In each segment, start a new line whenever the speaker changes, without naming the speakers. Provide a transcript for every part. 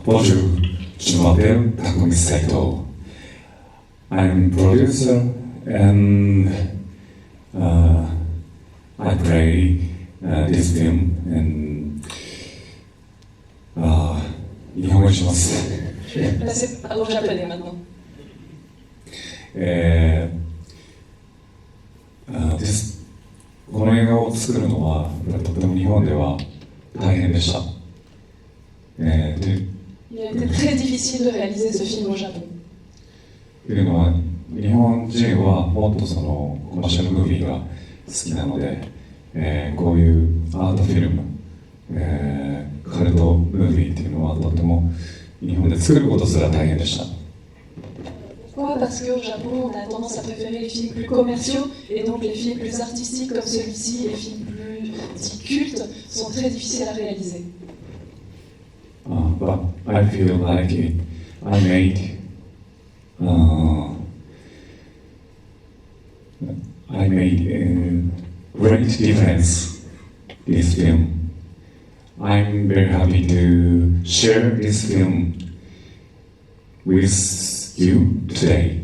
Bonjour, je m'appelle Takumi Saito. I'm producer and I play this film and 日本語にします。
Là, c'est au japonais maintenant.
この映画を作るのはとても日本では大変でした。
Il a été très difficile de réaliser ce film au Japon.
というのは日本人はもっとそのコマーシャルムービーが好きなので、こういうアートフィルム、カルトムービーっていうのはとても日本で作ることすら大変でした。
Pourquoi? Parce qu'au Japon, on a tendance à préférer les films plus commerciaux, et donc les films plus artistiques comme celui-ci, les films plus dits cultes, sont très difficiles à réaliser.
But I feel like I made a great difference this film. I'm very happy to share this film with you today.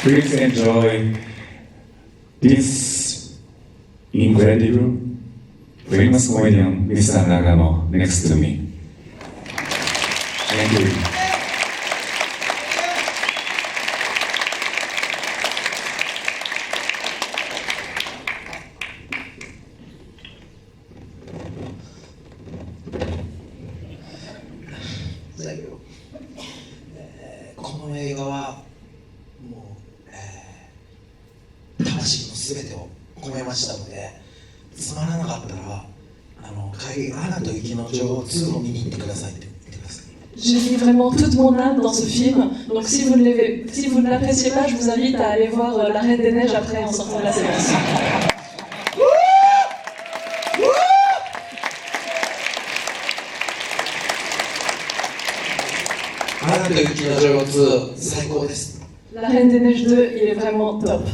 Please enjoy this incredible, famous comedian, Mr. Nagano, next to me. Thank you.
この映画はもう、魂のすべてを込めましたので、つまらなかったら帰りアナと雪の女王2を見に行ってくださいって言ってください。
J'ai mis vraiment toute mon âme dans ce film, donc si vous ne l'appréciez pas, je vous invite à aller voir La Reine des Neiges après en sortant de la séance.
アナと雪の女王2最高です。
La Reine des Neiges 2, il est vraiment top.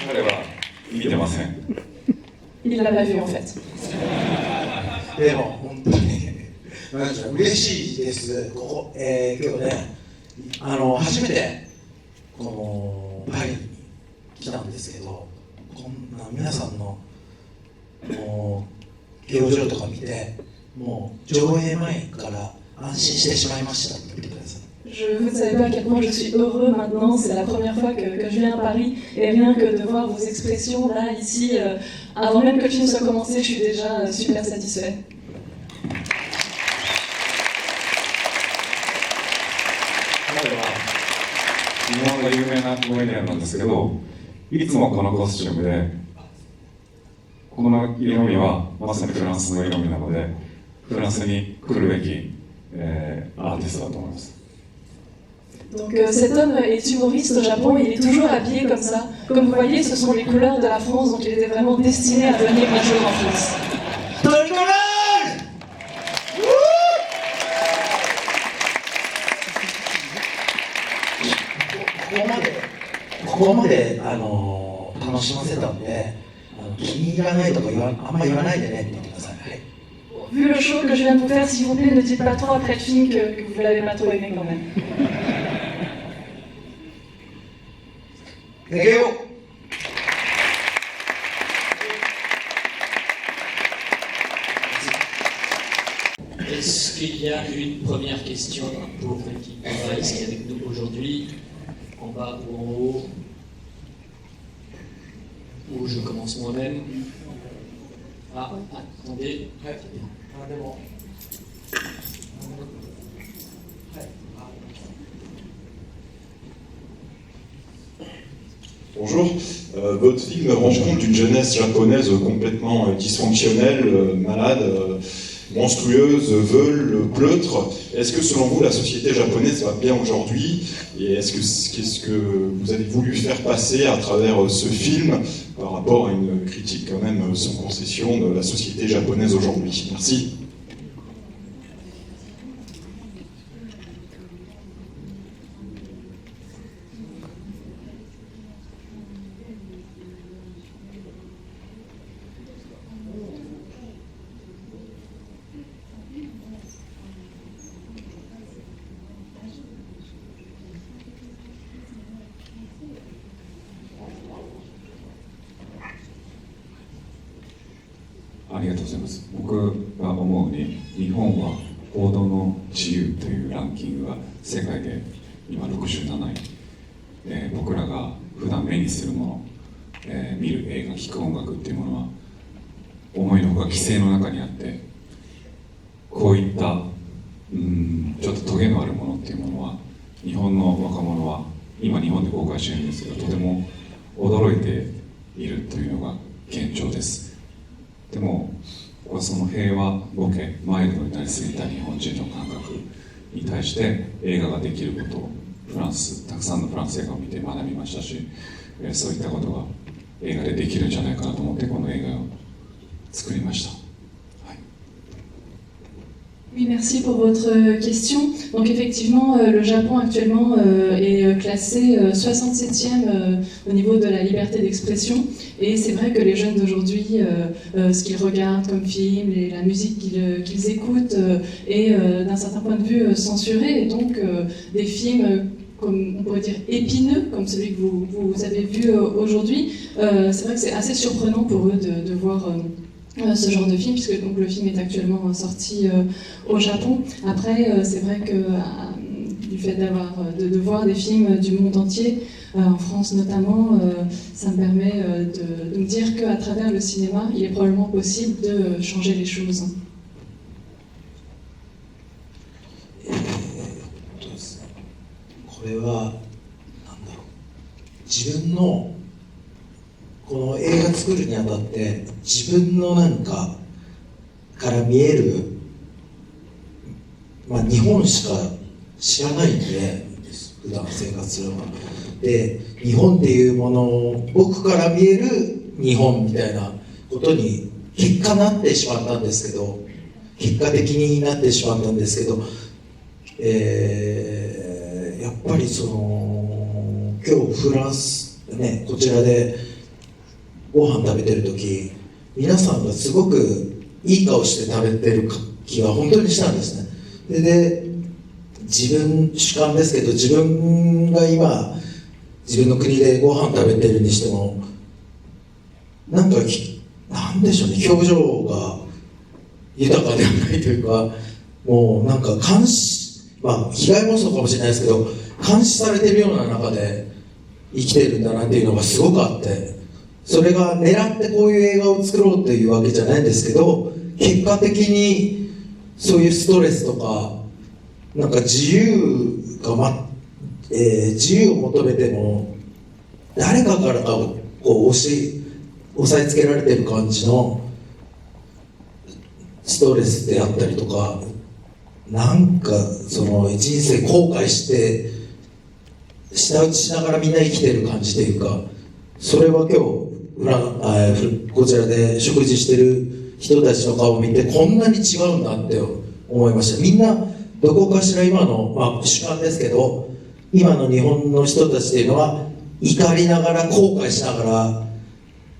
彼は見てません。
Il l'a pas vu en fait.
でも本当になんか嬉しいです。今日ね、初めてこのパリに来たんですけど、こんな皆さんの表情とか見て、もう上映前から安心してしまいましたって言ってください。
Vous ne savez pas à quel point je suis heureux maintenant, c'est la première fois que je viens à Paris, et rien que de voir vos expressions là, ici, avant même que le film soit commencé, je suis déjà super satisfait.
彼は日本の有名なコメディアンなんですけど、いつもこのコスチュームで、この色味はまさにフランスの色味なので、フランスに来るべき、アーティストだと思います。
Donc cet homme est humoriste au Japon, il est toujours habillé comme ça. Comme vous voyez, ce sont les couleurs de la France, donc il était vraiment destiné à venir un jour en France.
ここまで楽しませたんで、気に入らないとかあんまり言わないでねって言ってください。はい。
Vu le show que je viens de vous faire, s'il vous plaît, ne dites pas trop après le film que vous l'avez pas trop aimé quand même.
逃げよう。
Est-ce qu'il y a une première question pour l'équipe Rice qui est avec nous aujourd'hui, en bas ou en haut, ou je commence moi-même? Ah, attendez.
Bonjour, votre film rend compte d'une jeunesse japonaise complètement dysfonctionnelle, malade, monstrueuse, veule, pleutre. Est-ce que selon vous la société japonaise va bien aujourd'hui? Et qu'est-ce que vous avez voulu faire passer à travers ce film par rapport à une critique quand même sans concession de la société japonaise aujourd'hui? Merci.
ありがとうございます。僕が思うに、日本は報道の自由というランキングが世界で今67位、僕らが普段目にするもの、見る映画、聴く音楽っていうものは思いのほか規制の中にあって、こういったちょっとトゲのあるものっていうものは日本の若者は今日本で公開してるんですけど、とても驚いているというのが現状です。でも僕はその平和ボケ、マイルドになりすぎた日本人の感覚に対して映画ができることをたくさんのフランス映画を見て学びましたし、そういったことが映画でできるんじゃないかなと思ってこの映画を作りました。
Oui, merci pour votre question. Donc effectivement, le Japon actuellement est classé 67e au niveau de la liberté d'expression. Et c'est vrai que les jeunes d'aujourd'hui, ce qu'ils regardent comme film, la musique qu'ils écoutent est d'un certain point de vue censurée. Et donc des films comme on pourrait dire épineux, comme celui que vous avez vu aujourd'hui, c'est vrai que c'est assez surprenant pour eux de voir ce genre de film, puisque donc, le film est actuellement sorti au Japon. Après, c'est vrai que du fait de voir des films du monde entier, en France notamment, ça me permet de me dire qu'à travers le cinéma, il est probablement possible de changer les choses.
これはなんだろう、自分のこの映画作るにあたって自分のなんかから見える、日本しか知らないんで、普段生活するのは。で、日本っていうものを僕から見える日本みたいなことに結果なってしまったんですけど、結果的になってしまったんですけど、やっぱりその今日フランスね、こちらでご飯食べてる時、皆さんがすごくいい顔して食べてる気が本当にしたんですね。で主観ですけど、自分が今自分の国でご飯食べてるにしても、なんでしょうね、表情が豊かではないというか、もうなんか監視、被害妄想かもしれないですけど、監視されてるような中で生きてるんだなっていうのがすごくあって、それが狙ってこういう映画を作ろうというわけじゃないんですけど、結果的にそういうストレスとか、なんか自由を求めても誰かからかこう押さえつけられてる感じのストレスであったりとか、なんかその人生後悔して舌打ちしながらみんな生きてる感じというか、それは今日こちらで食事してる人たちの顔を見て、こんなに違うんだって思いました。みんなどこかしら今の、主観ですけど、今の日本の人たちっていうのは怒りながら後悔しながら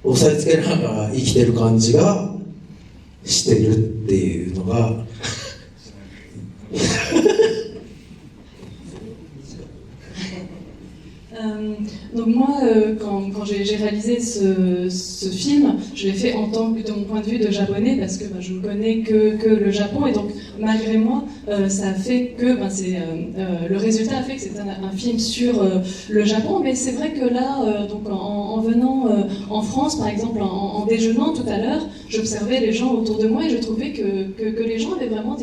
押さえつけながら生きてる感じがしてるっていうのが
Donc moi, quand j'ai réalisé ce film, je l'ai fait en tant que de mon point de vue de japonais, parce que je ne connais que le Japon, et donc malgré moi, ça a fait que le résultat a fait que c'est un film sur le Japon. Mais c'est vrai que là, donc en venant en France, par exemple, en déjeunant tout à l'heure, j'observais les gens autour de moi et je trouvais que les gens avaient vraiment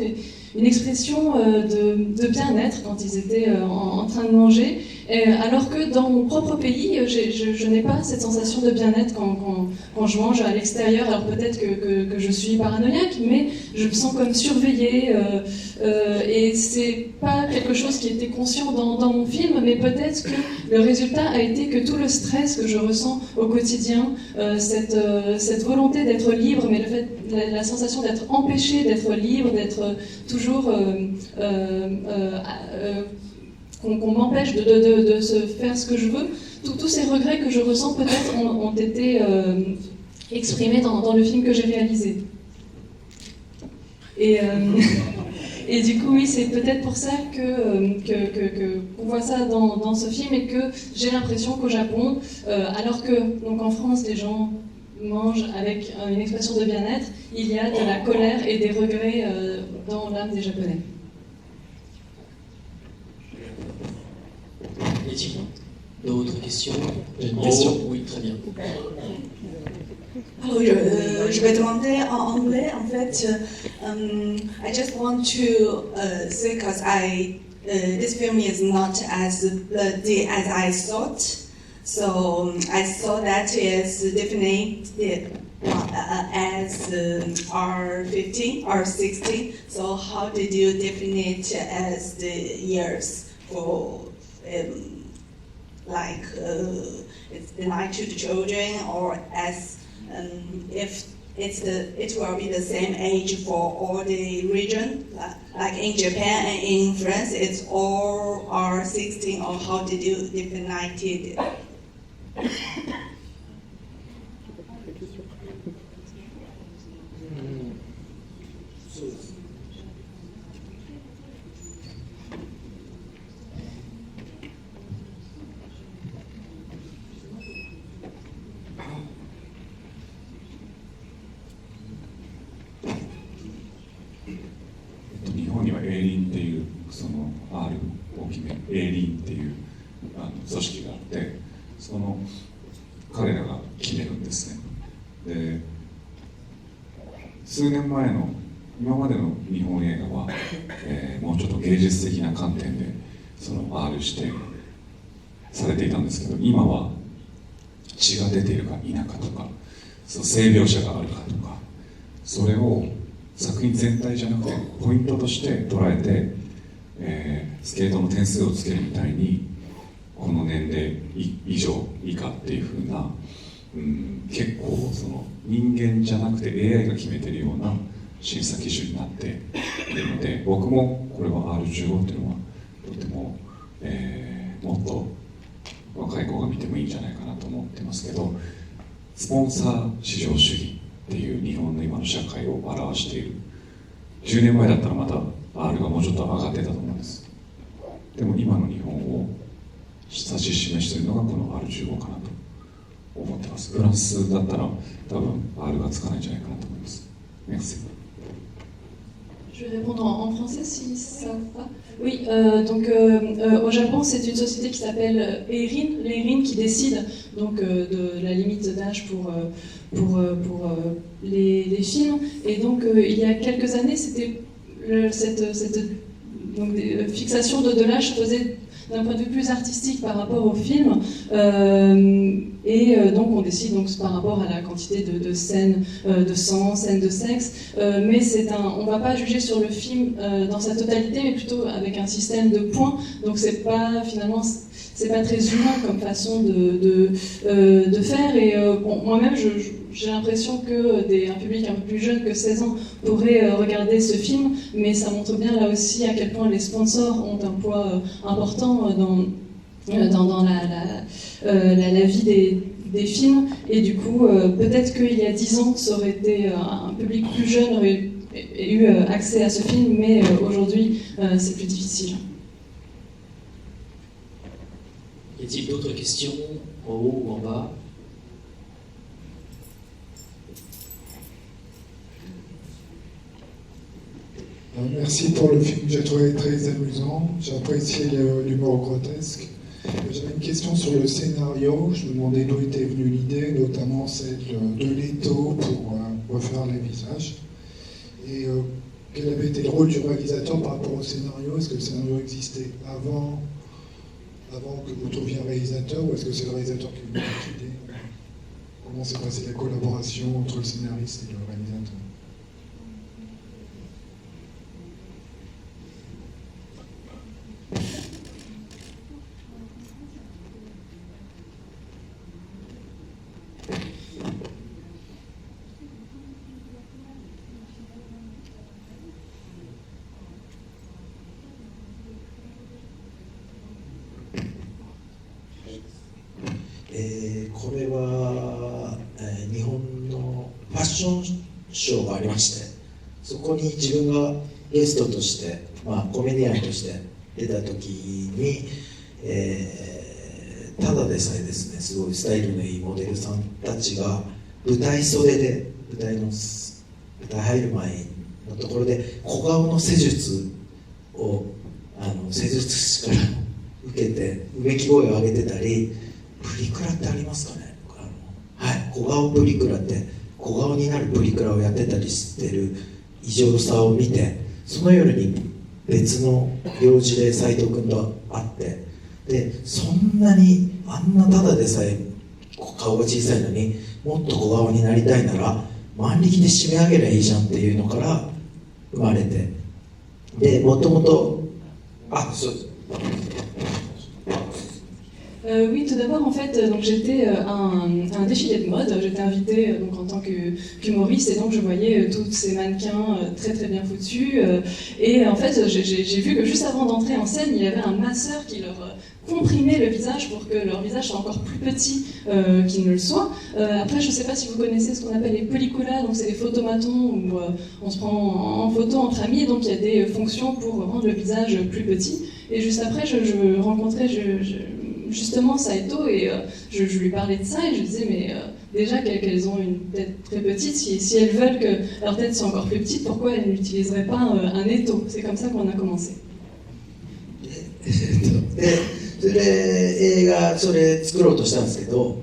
une expression de bien-être quand ils étaient en train de manger. Alors que dans mon propre pays, je n'ai pas cette sensation de bien-être quand je mange à l'extérieur. Alors peut-être que je suis paranoïaque, mais je me sens comme surveillée. Et c'est pas quelque chose qui était conscient dans mon film, mais peut-être que le résultat a été que tout le stress que je ressens au quotidien, cette volonté d'être libre, mais la sensation d'être empêché d'être libre, d'être toujours qu'on m'empêche de se faire ce que je veux, tous ces regrets que je ressens peut-être ont été exprimés dans le film que j'ai réalisé. Et du coup, oui, c'est peut-être pour ça qu'on voit ça dans ce film, et que j'ai l'impression qu'au Japon, alors que donc en France, les gens mange avec une expression de bien-être, il y a de la colère et des regrets dans l'âme des Japonais.
Y a-t-il d'autres questions?
J'ai une question.
Oui, très bien.
Alors, je vais demander en anglais, en fait. I just want to say, because this film is not as bloody as I thought. So I saw that it's definitely as R15 or 16. So how did you define it as the years for it's denied to the children, or as if it will be the same age for all the region, like in Japan and in France, it's all R16, or how did you define it?
日本にはエーリンっていうその R 大きめエーリンっていう組織があって、その彼らが決めるんですね。で、数年前の今までの日本映画は、もうちょっと芸術的な観点でその R 指定されていたんですけど、今は血が出ているか否かとか、その性描写があるかとか、それを作品全体じゃなくてポイントとして捉えて、スケートの点数をつけるみたいにこの年齢以上以下っていう風な、結構その人間じゃなくて AI が決めてるような審査基準になっているので、僕もこれは R15 っていうのはとても、もっと若い子が見てもいいんじゃないかなと思ってますけど、スポンサー至上主義っていう日本の今の社会を表している。10年前だったらまた R がもうちょっと上がってたと思うんです。でも今の日本を指し示しているのがこの R15 かなと思ってます。フランスだったら多分 R がつかないんじゃないかなと思います。Merci.
Je vais répondre en français si ça va. Oui, au Japon, c'est une société qui s'appelle Eirin, l'Eirin qui décide donc de la limite d'âge pour les films. Et donc il y a quelques années, c'était cette fixation de l'âge se faisait d'un point de vue plus artistique par rapport au film, donc on décide donc par rapport à la quantité de scènes de sang, scènes de sexe, mais on va pas juger sur le film dans sa totalité, mais plutôt avec un système de points. Donc c'est pas finalement c'est pas très humain comme façon de faire. Et moi-même j'ai l'impression que un public un peu plus jeune que 16 ans pourrait regarder ce film, mais ça montre bien là aussi à quel point les sponsors ont un poids important dans la vie des films. Et du coup, peut-être qu'il y a 10 ans, ça aurait été un public plus jeune aurait eu accès à ce film, mais aujourd'hui, c'est plus difficile.
Y a-t-il d'autres questions en haut ou en bas?
Merci pour le film, j'ai trouvé très amusant, j'ai apprécié l'humour grotesque. J'avais une question sur le scénario, je me demandais d'où était venue l'idée, notamment celle de Leto pour refaire les visages. Et quel avait été le rôle du réalisateur par rapport au scénario? Est-ce que le scénario existait avant que vous trouviez un réalisateur, ou est-ce que c'est le réalisateur qui a eu l'idée? Comment s'est passée la collaboration entre le scénariste et le réalisateur?
これは、日本のファッションショーがありまして、そこに自分がゲストとして、コメディアンとして出た時に、ただでさえですね、すごいスタイルのいいモデルさんたちが舞台袖で舞台入る前のところで小顔の施術を施術師から受けてうめき声を上げてたり、プリクラってありますかね、はい、小顔プリクラって小顔になるプリクラをやってたりしてる異常さを見て、その夜に別の用事で斉藤君と会って、でそんなにあんなただでさえ顔が小さいのにもっと小顔になりたいなら万力で締め上げりゃいいじゃんっていうのから生まれて、でもともとそうです。
Oui, tout d'abord, en fait, donc j'étais à un défilé de mode. J'étais invitée donc en tant qu'humoriste, et donc je voyais tous ces mannequins très très bien foutus. Et en fait, j'ai vu que juste avant d'entrer en scène, il y avait un masseur qui leur comprimait le visage pour que leur visage soit encore plus petit qu'il ne le soit. Après, je ne sais pas si vous connaissez ce qu'on appelle les pelliculas, donc c'est les photomatons où on se prend en photo entre amis, donc il y a des fonctions pour rendre le visage plus petit. Et juste après, je rencontrais justement Saito, et je lui parlais de ça, et je disais mais déjà qu'elles ont une tête très petite, si elles veulent que leur tête soit encore plus petite, pourquoi elles n'utiliseraient pas un étau? C'est comme ça qu'on a commencé.
それで映画それ作ろうとしたんですけど、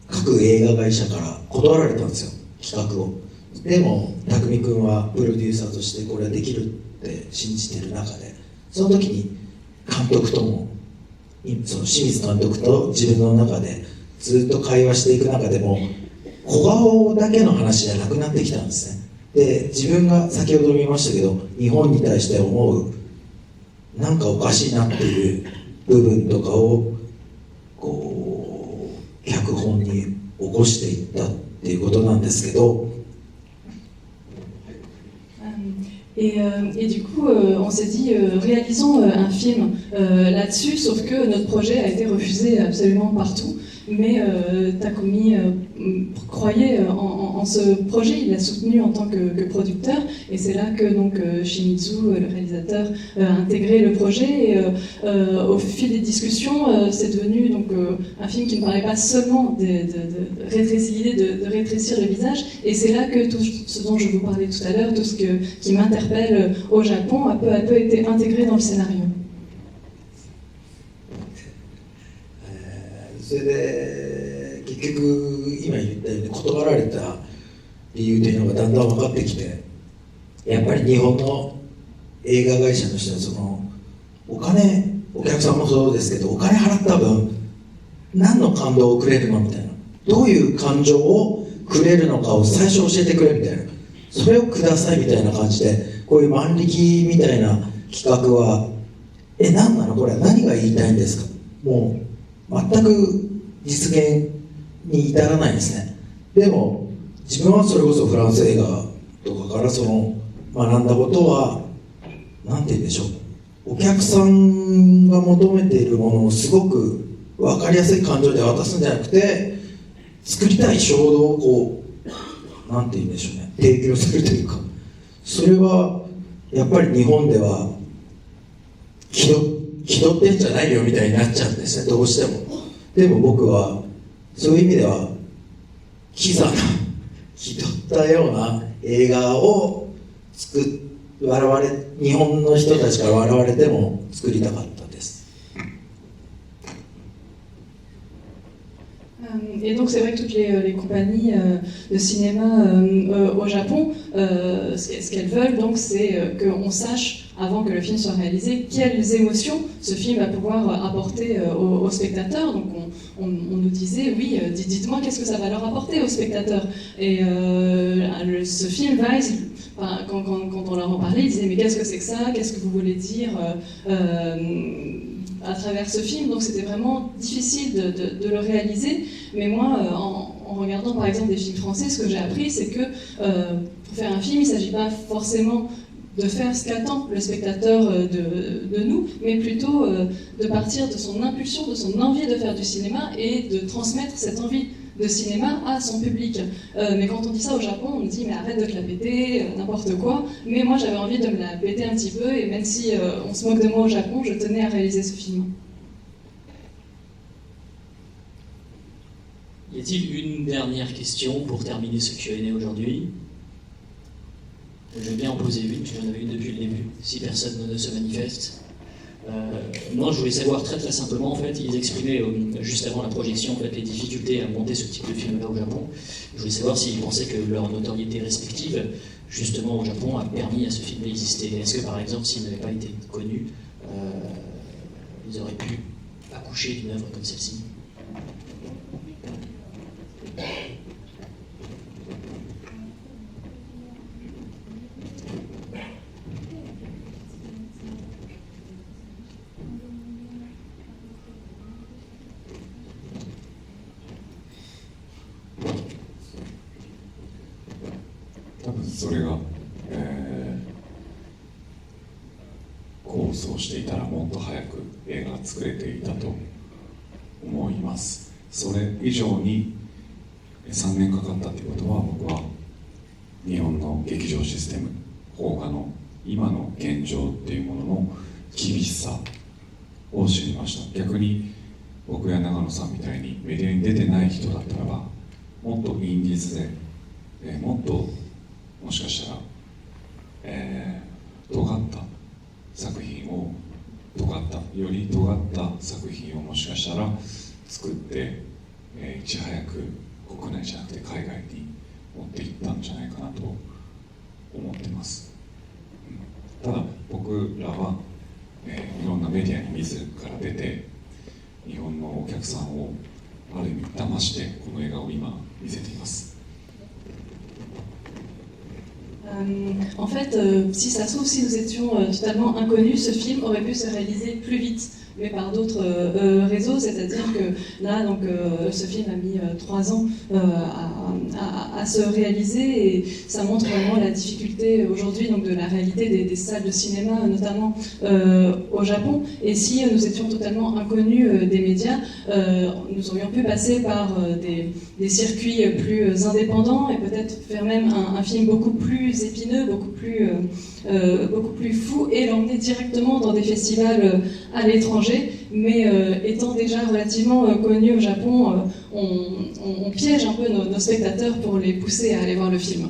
各映画会社から断られたんですよ、企画を。でも匠君はプロデューサーとしてこれはできるって信じてる中で、その時に監督ともその清水監督と自分の中でずっと会話していく中でも小顔だけの話じゃなくなってきたんですね。で自分が先ほども言いましたけど、日本に対して思うなんかおかしいなっていう部分とかをこう脚本に起こしていったっていうことなんですけど。
Et du coup, on s'est dit, réalisons un film là-dessus, sauf que notre projet a été refusé absolument partout. Mais Takumi croyait en ce projet, il l'a soutenu en tant que producteur, et c'est là que donc, Shimizu, le réalisateur, a intégré le projet. Et au fil des discussions, c'est devenu donc, un film qui ne parlait pas seulement de rétrécir le visage, et c'est là que tout ce dont je vous parlais tout à l'heure, tout ce qui m'interpelle au Japon, a peu à peu été intégré dans le scénario.
それで結局今言ったように断られた理由というのがだんだん分かってきて、やっぱり日本の映画会社の人はそのお客さんもそうですけど、お金払った分何の感動をくれるのみたいな、どういう感情をくれるのかを最初教えてくれみたいな、それをくださいみたいな感じで、こういう万力みたいな企画は何なのこれは、何が言いたいんですか、もう全く実現に至らないんですね。でも自分はそれこそフランス映画とかからその学んだことは、なんて言うんでしょう、お客さんが求めているものをすごく分かりやすい感情で渡すんじゃなくて、作りたい衝動をこう、なんて言うんでしょうね、提供するというか、それはやっぱり日本では気取ってんじゃないよみたいになっちゃうんですね、どうしても。でも僕はそういう意味ではキザな気取ったような映画を日本の人たちから笑われても作りたかったです。
Et donc c'est vrai que toutes les compagnies de cinéma au Japon, ce qu'elles veulent donc c'est qu'on sache avant que le film soit réalisé quelles émotions ce film va pouvoir apporter aux spectateurs. Donc on nous disait oui, dites-moi qu'est-ce que ça va leur apporter aux spectateurs. Et ce film Vice, quand on leur en parlait, ils disaient mais qu'est-ce que c'est que ça, qu'est-ce que vous voulez dire à travers ce film. Donc c'était vraiment difficile de le réaliser. Mais moi, en regardant par exemple des films français, ce que j'ai appris, c'est que pour faire un film, il ne s'agit pas forcément de faire ce qu'attend le spectateur de nous, mais plutôt de partir de son impulsion, de son envie de faire du cinéma et de transmettre cette envie de cinéma à son public. Mais quand on dit ça au Japon, on me dit mais arrête de te la péter, n'importe quoi. Mais moi j'avais envie de me la péter un petit peu, et même si on se moque de moi au Japon, je tenais à réaliser ce film.
Y a-t-il une dernière question pour terminer ce Q&A aujourd'hui? Je vais bien en poser une, j'en avais une depuis le début, si personne ne se manifeste. Non, je voulais savoir très simplement, en fait, ils exprimaient juste avant la projection en fait, les difficultés à monter ce type de film-là au Japon. Je voulais savoir s'ils pensaient que leur notoriété respective, justement au Japon, a permis à ce film d'exister. Est-ce que par exemple, s'il n'avait pas été connu, ils auraient pu accoucher d'une œuvre comme celle-ci?
多分それが、構想していたらもっと早く映画が作れていたと思います。それ以上に3年かかったということは、僕は日本の劇場システム、邦画の今の現状っていうものの厳しさを知りました。逆に僕や長野さんみたいにメディアに出てない人だったらば、もっとインディーズで、もっともしかしたら、尖った作品をより尖った作品をもしかしたら作って、いち早く国内じゃなくて海外に持っていったんじゃないかなと思ってます。ただ僕らは、いろんなメディアに自ら出て日本のお客さんをある意味騙してこの映画を今見せています。
En fait, si ça se trouve, si nous étions totalement inconnus, ce film aurait pu se réaliser plus vite, mais par d'autres réseaux, c'est-à-dire que là, donc, ce film a mis 3 ans à se réaliser, et ça montre vraiment la difficulté aujourd'hui donc, de la réalité des salles de cinéma, notamment au Japon. Et si nous étions totalement inconnus des médias, nous aurions pu passer par des circuits plus indépendants et peut-être faire même un film beaucoup plus épineux, beaucoup plus fou, et l'emmener directement dans des festivals à l'étranger. Mais étant déjà relativement connu au Japon, on piège un peu nos spectateurs pour les pousser à aller voir le film.